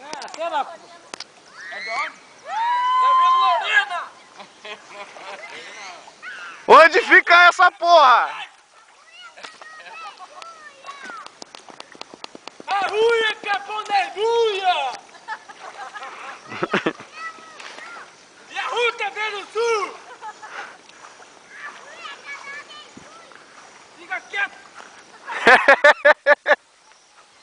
Ah, sei lá. É dono? Tá vendo Lorena? Onde fica essa porra? A ruia que é Ponderbuia! E a rua também no sul! Fica quieto!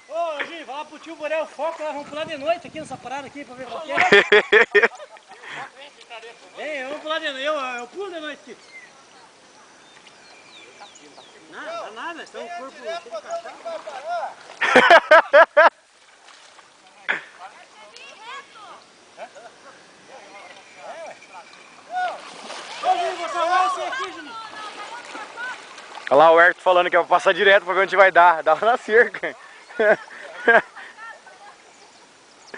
Ô, Gi, vai lá pro tio Borel Foco, nós vamos pular de noite aqui nessa parada aqui pra ver qual que é. Vem, vamos pular de noite, eu pulo de noite aqui. Não, dá nada, então o corpo cheio de cachaça. Ô, Gi, vou salvar você aqui, Juninho. Olha lá o Herto falando que é pra passar direto pra ver onde vai dar. Dá lá na cerca.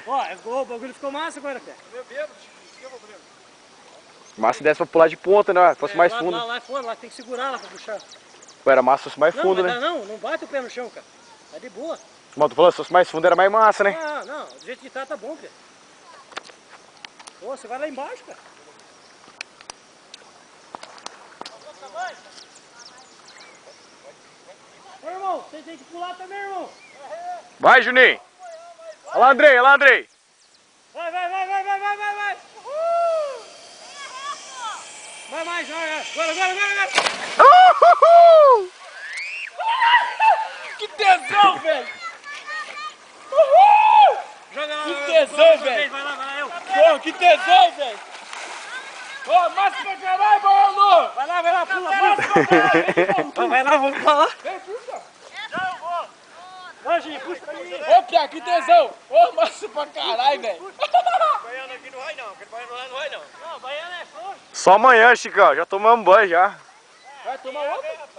Ó, o bagulho ficou massa agora, cara. Meu Deus, que é o problema? Massa dessa pra pular de ponta, né? Fosse mais fundo. Lá fora, lá tem que segurar lá pra puxar. Pô, era massa se fosse mais Não, fundo, mas né? não bate o pé no chão, cara. Tá de boa. Mas tu falou, se fosse mais fundo era mais massa, né? Não, do jeito que tá bom, cara. Pô, você vai lá embaixo, cara. Ô, irmão, você tem que pular também, irmão. Vai, Juninho! Olha lá, Andrei, olha lá, Andrei! Vai. Vai mais, vai. Agora. Uhul! Que tesão, velho! Uhul! Joga lá. Que tesão, velho! Vai lá, eu. Pô, que tesão, velho! Ô, massa pra caralho, Baiano! Vai lá, pula. Vai lá, vamos pular lá. Vem, puxa! Vai, Gi, puxa pra mim. Ô, Pia, que tesão! Ô, massa pra caralho, velho! Baiano aqui não vai não, porque baiano lá não vai não. Não, baiano é frouxo. Só amanhã, Chicão. Já tomamos banho já. Vai tomar outra?